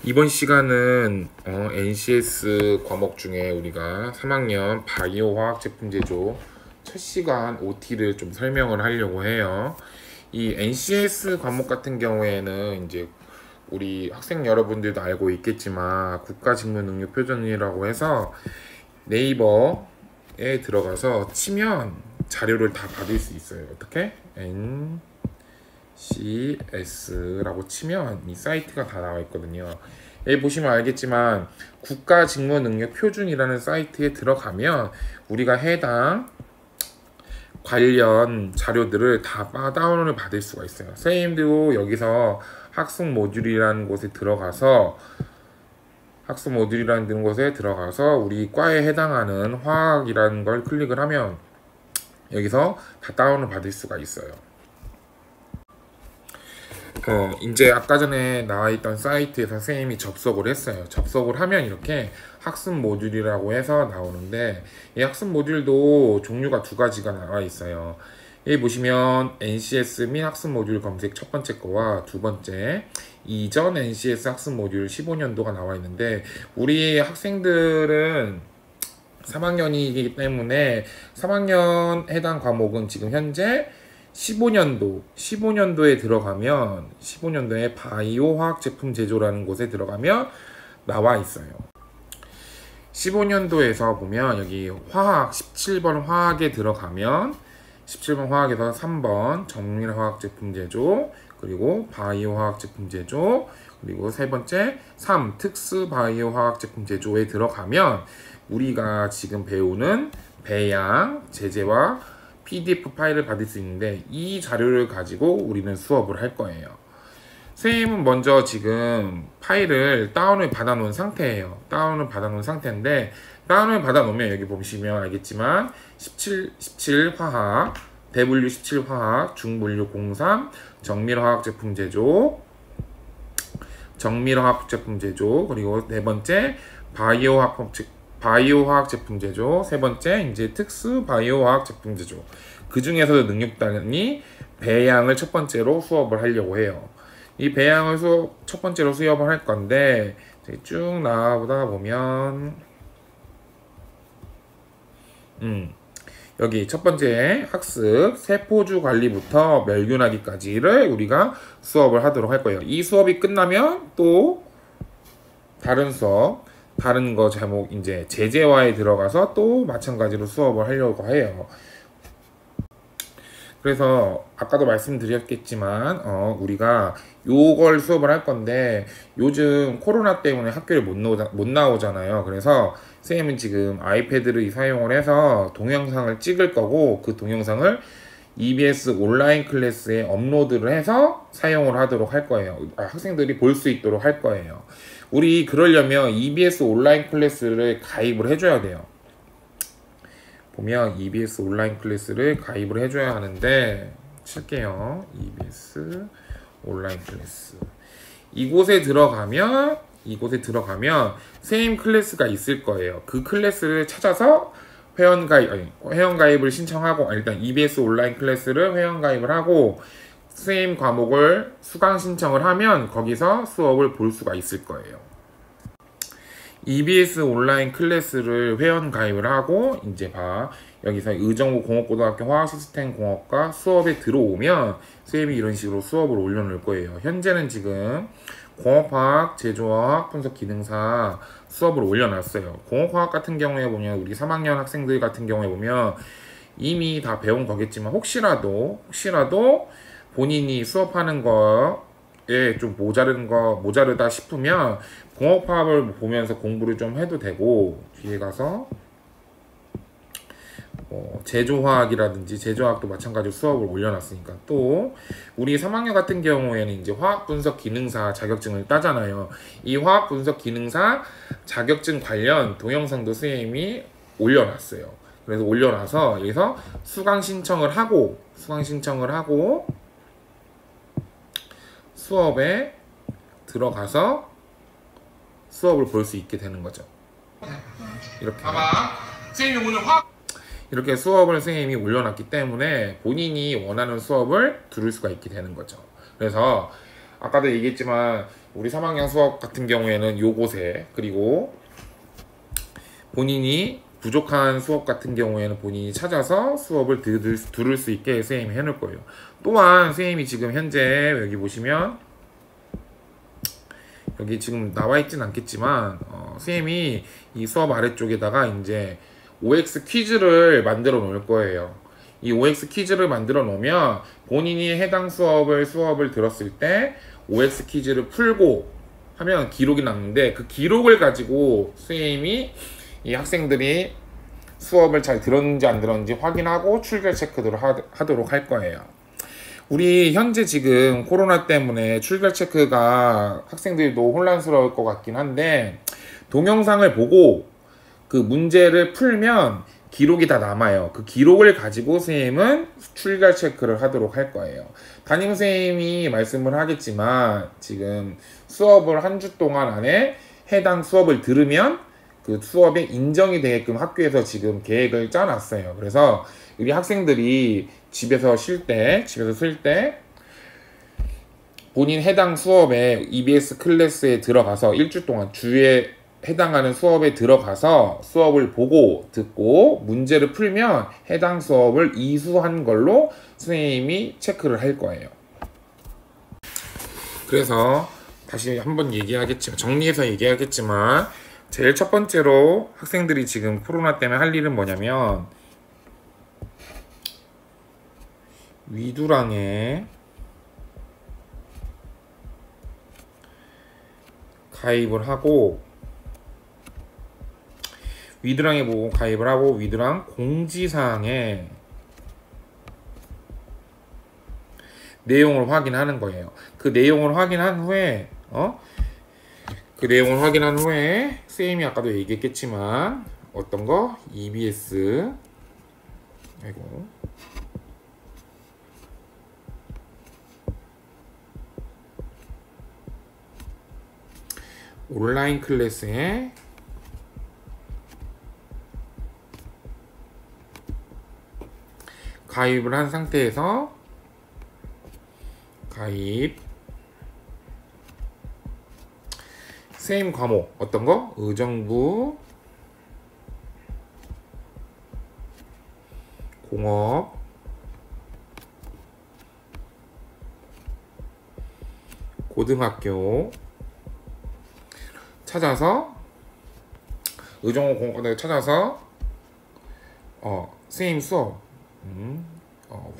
이번 시간은 NCS 과목 중에 우리가 3학년 바이오 화학 제품 제조 첫 시간 OT를 좀 설명을 하려고 해요. 이 NCS 과목 같은 경우에는 이제 우리 학생 여러분들도 알고 있겠지만 국가직무능력표준이라고 해서 네이버에 들어가서 치면 자료를 다 받을 수 있어요. 어떻게? NCS라고 치면 이 사이트가 다 나와 있거든요. 여기 보시면 알겠지만 국가직무능력표준이라는 사이트에 들어가면 우리가 해당 관련 자료들을 다 다운을 받을 수가 있어요. 선생님도 여기서 학습 모듈이라는 곳에 들어가서 우리 과에 해당하는 화학이라는 걸 클릭을 하면 여기서 다 다운을 받을 수가 있어요. 이제 아까 전에 나와 있던 사이트에서 선생님이 접속을 했어요. 접속을 하면 이렇게 학습 모듈이라고 해서 나오는데 이 학습 모듈도 종류가 두 가지가 나와 있어요. 여기 보시면 NCS 및 학습 모듈 검색 첫 번째 거와 두 번째 이전 NCS 학습 모듈 15년도가 나와 있는데 우리 학생들은 3학년이기 때문에 3학년 해당 과목은 지금 현재 15년도에 들어가면 15년도에 바이오 화학 제품 제조라는 곳에 들어가면 나와 있어요. 15년도에서 보면 여기 화학 17번 화학에 들어가면 17번 화학에서 3번 정밀 화학 제품 제조, 그리고 바이오 화학 제품 제조, 그리고 세 번째 3 특수 바이오 화학 제품 제조에 들어가면 우리가 지금 배우는 배양, 제재와 PDF 파일을 받을 수 있는데 이 자료를 가지고 우리는 수업을 할 거예요. 선생님은 먼저 지금 파일을 다운을 받아 놓은 상태예요. 다운을 받아 놓은 상태인데 다운을 받아 놓으면 여기 보시면 알겠지만 17 화학, 대분류 17 화학, 중분류 03, 정밀 화학 제품 제조, 그리고 네 번째 바이오 화학 제품 제조, 세 번째 이제 특수 바이오 화학 제품 제조. 그 중에서도 능력단이 배양을 첫 번째로 수업을 하려고 해요. 이 배양을 첫 번째로 수업을 할 건데 쭉 나가보다 보면 여기 첫 번째 학습 세포주 관리부터 멸균하기까지를 우리가 수업을 하도록 할 거예요. 이 수업이 끝나면 또 다른 수업, 다른 거 제목 이제 제재화에 들어가서 또 마찬가지로 수업을 하려고 해요. 그래서 아까도 말씀드렸겠지만 우리가 요걸 수업을 할 건데 요즘 코로나 때문에 학교를 못 나오잖아요. 그래서 선생님은 지금 아이패드를 사용을 해서 동영상을 찍을 거고 그 동영상을 EBS 온라인 클래스에 업로드를 해서 사용을 하도록 할 거예요. 학생들이 볼 수 있도록 할 거예요. 우리 그러려면 EBS 온라인 클래스를 가입을 해줘야 돼요. 보면 EBS 온라인 클래스를 가입을 해줘야 하는데 칠게요. EBS 온라인 클래스 이곳에 들어가면 선생님 클래스가 있을 거예요. 그 클래스를 찾아서 회원가입을 신청하고 일단 EBS 온라인 클래스를 회원가입을 하고 선생님 과목을 수강 신청을 하면 거기서 수업을 볼 수가 있을 거예요. EBS 온라인 클래스를 회원 가입을 하고 이제 여기서 의정부 공업고등학교 화학시스템공학과 수업에 들어오면 선생님이 이런 식으로 수업을 올려놓을 거예요. 현재는 지금 공업화학, 제조화학, 분석기능사 수업을 올려놨어요. 공업화학 같은 경우에 보면 우리 3학년 학생들 같은 경우에 보면 이미 다 배운 거겠지만 혹시라도 본인이 수업하는 거에 좀 모자르다 싶으면 공업화학을 보면서 공부를 좀 해도 되고 뒤에 가서 제조화학이라든지 제조학도 마찬가지로 수업을 올려놨으니까 또 우리 3학년 같은 경우에는 이제 화학분석 기능사 자격증을 따잖아요. 이 화학분석 기능사 자격증 관련 동영상도 선생님이 올려놨어요. 그래서 올려놔서 여기서 수강 신청을 하고 수업에 들어가서 수업을 볼 수 있게 되는 거죠. 이렇게 선생님이 오늘 이렇게 수업을 선생님이 올려놨기 때문에 본인이 원하는 수업을 들을 수가 있게 되는 거죠. 그래서 아까도 얘기했지만 우리 3학년 수업 같은 경우에는 요곳에, 그리고 본인이 부족한 수업 같은 경우에는 본인이 찾아서 수업을 들을 수 있게 선생님이 해놓을 거예요. 또한 선생님이 지금 현재 여기 보시면 여기 지금 나와 있진 않겠지만 선생님이 이 수업 아래쪽에다가 이제 OX 퀴즈를 만들어 놓을 거예요. 이 OX 퀴즈를 만들어 놓으면 본인이 해당 수업을 들었을 때 OX 퀴즈를 풀고 하면 기록이 남는데, 그 기록을 가지고 선생님이 이 학생들이 수업을 잘 들었는지 안 들었는지 확인하고 출결 체크를 하도록 할 거예요. 우리 현재 지금 코로나 때문에 출결 체크가 학생들도 혼란스러울 것 같긴 한데, 동영상을 보고 그 문제를 풀면 기록이 다 남아요. 그 기록을 가지고 선생님은 출결 체크를 하도록 할 거예요. 담임 선생님이 말씀을 하겠지만 지금 수업을 한 주 동안 안에 해당 수업을 들으면 그 수업에 인정이 되게끔 학교에서 지금 계획을 짜놨어요. 그래서 우리 학생들이 집에서 쓸 때 본인 해당 수업에 EBS 클래스에 들어가서 일주 동안 주에 해당하는 수업에 들어가서 수업을 보고 듣고 문제를 풀면 해당 수업을 이수한 걸로 선생님이 체크를 할 거예요. 그래서 다시 한번 정리해서 얘기하겠지만 제일 첫 번째로 학생들이 지금 코로나 때문에 할 일은 뭐냐면, 위두랑에 가입을 하고 위드랑에 보고 가입을 하고 위드랑 공지사항에 내용을 확인하는 거예요. 그 내용을 확인한 후에 선생님이 아까도 얘기했겠지만 어떤 거? EBS 온라인 클래스에 가입을 한 상태에서 선생님 과목 어떤 거? 의정부, 공업, 고등학교 찾아서 의정부 공업과를 찾아서 선생님 수업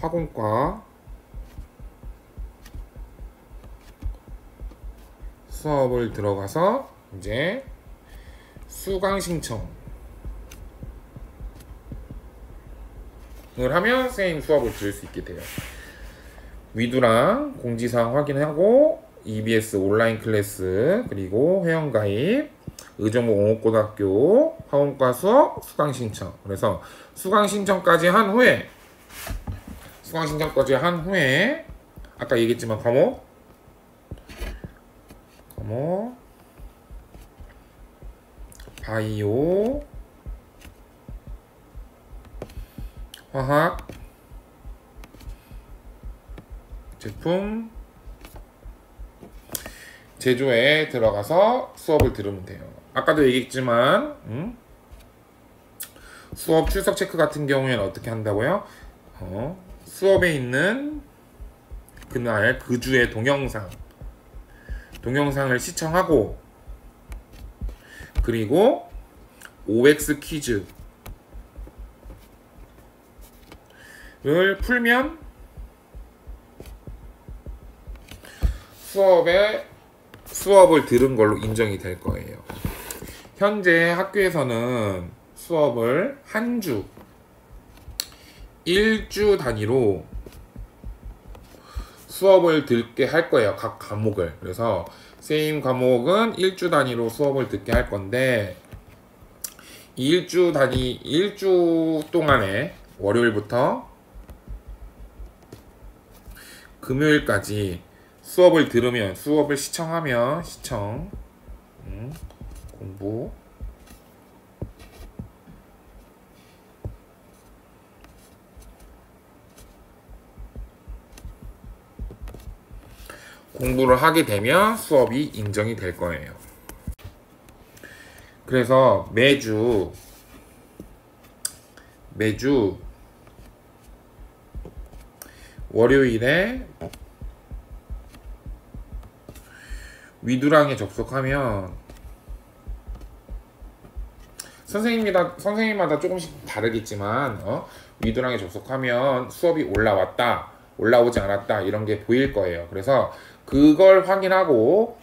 화공과 수업을 들어가서 이제 수강 신청을 하면 선생님 수업을 들을 수 있게 돼요. 위두랑 공지사항 확인하고 EBS 온라인 클래스, 그리고 회원가입, 의정부 공업고등학교 화공과 수업 수강 신청. 그래서 수강 신청까지 한 후에 아까 얘기했지만 과목 바이오, 화학, 제품, 제조에 들어가서 수업을 들으면 돼요. 아까도 얘기했지만 수업 출석 체크 같은 경우에는 어떻게 한다고요? 수업에 있는 그날 그 주의 동영상을 시청하고, 그리고 OX 퀴즈를 풀면 수업을 들은 걸로 인정이 될 거예요. 현재 학교에서는 수업을 한 주, 1주 단위로 수업을 듣게 할 거예요. 각 과목을. 그래서 선생님 과목은 1주 단위로 수업을 듣게 할 건데, 이 1주 동안에 월요일부터 금요일까지 수업을 들으면, 수업을 시청하면 공부, 공부를 하게 되면 수업이 인정이 될 거예요. 그래서 매주 월요일에 위두랑에 접속하면 선생님마다 조금씩 다르겠지만 위두랑에 접속하면 수업이 올라왔다, 올라오지 않았다 이런 게 보일 거예요. 그래서 그걸 확인하고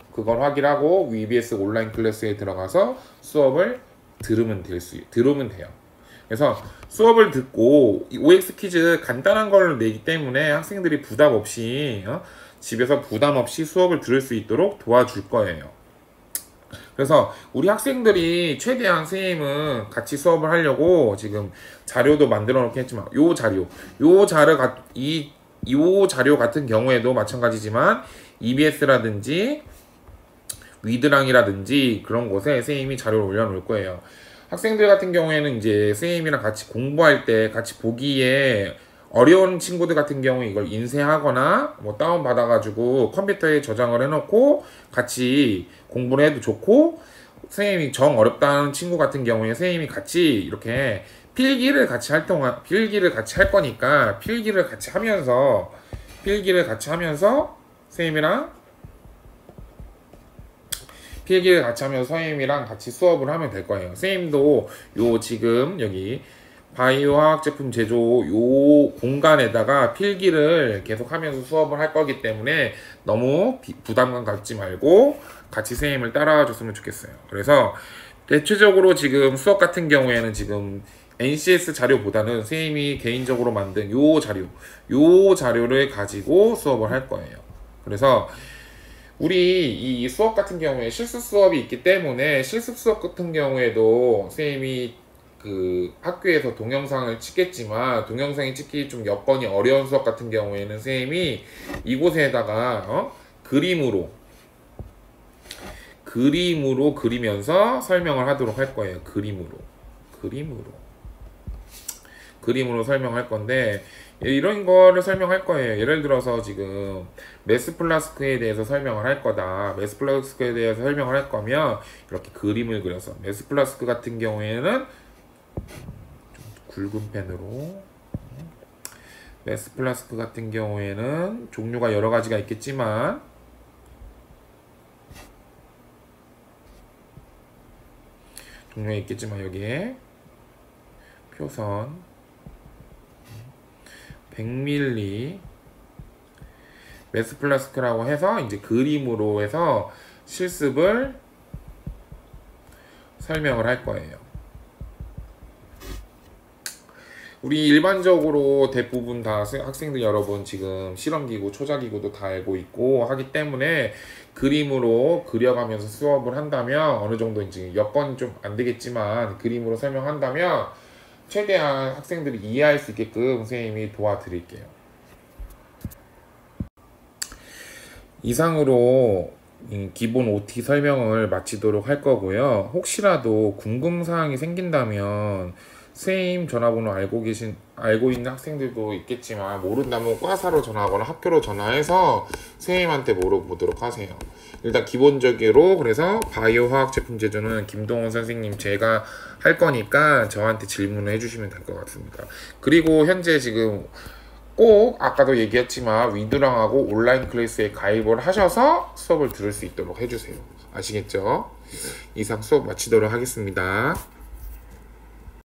EBS 온라인 클래스에 들어가서 수업을 들으면 돼요. 그래서 수업을 듣고 OX 퀴즈 간단한 걸 내기 때문에 학생들이 부담 없이 집에서 부담 없이 수업을 들을 수 있도록 도와줄 거예요. 그래서 우리 학생들이 최대한 선생님은 같이 수업을 하려고 지금 자료도 만들어 놓긴 했지만 요 자료 같은 경우에도 마찬가지지만 EBS라든지 위드랑이라든지 그런 곳에 선생님이 자료를 올려놓을 거예요. 학생들 같은 경우에는 이제 선생님이랑 같이 공부할 때 같이 보기에 어려운 친구들 같은 경우에 이걸 인쇄하거나 뭐 다운 받아가지고 컴퓨터에 저장을 해놓고 같이 공부를 해도 좋고, 선생님이 정 어렵다는 친구 같은 경우에 선생님이 같이 이렇게 필기를 같이 할 거니까 필기를 같이 하면서 선생님이랑 같이 수업을 하면 될 거예요. 선생님도 지금 여기 바이오 화학 제품 제조 공간에다가 필기를 계속 하면서 수업을 할 거기 때문에 너무 부담감 갖지 말고 같이 선생님을 따라와 줬으면 좋겠어요. 그래서 대체적으로 지금 수업 같은 경우에는 지금 NCS 자료보다는 선생님이 개인적으로 만든 요 자료를 가지고 수업을 할 거예요. 그래서 우리 이 수업 같은 경우에 실습 수업이 있기 때문에 실습 수업 같은 경우에도 선생님이 학교에서 동영상을 찍겠지만 동영상이 찍기 좀 여건이 어려운 수업 같은 경우에는 선생님이 이곳에다가 그림으로 그리면서 설명을 하도록 할 거예요. 그림으로 설명할 건데 이런 거를 설명할 거예요. 예를 들어서 지금 메스 플라스크에 대해서 설명을 할 거다. 메스 플라스크에 대해서 설명을 할 거면 이렇게 그림을 그려서 메스 플라스크 같은 경우에는 좀 굵은 펜으로 메스 플라스크 같은 경우에는 종류가 여러 가지가 있겠지만 여기에 표선 100ml 메스 플라스크라고 해서 이제 그림으로 해서 실습을 설명을 할 거예요. 우리 일반적으로 대부분 다 학생들 여러분 지금 실험기구, 초자기구도 다 알고 있고 하기 때문에 그림으로 그려가면서 수업을 한다면 어느 정도 이제 여건이 좀 안 되겠지만 그림으로 설명한다면 최대한 학생들이 이해할 수 있게끔 선생님이 도와드릴게요. 이상으로 기본 OT 설명을 마치도록 할 거고요. 혹시라도 궁금사항이 생긴다면 선생님 전화번호 알고 있는 학생들도 있겠지만 모른다면 과사로 전화하거나 학교로 전화해서 선생님한테 물어보도록 하세요. 일단 기본적으로 그래서 바이오 화학 제품 제조는 김동원 선생님 제가 할 거니까 저한테 질문을 해주시면 될 것 같습니다. 그리고 현재 지금 꼭 아까도 얘기했지만 위두랑하고 온라인 클래스에 가입을 하셔서 수업을 들을 수 있도록 해주세요. 아시겠죠? 이상 수업 마치도록 하겠습니다.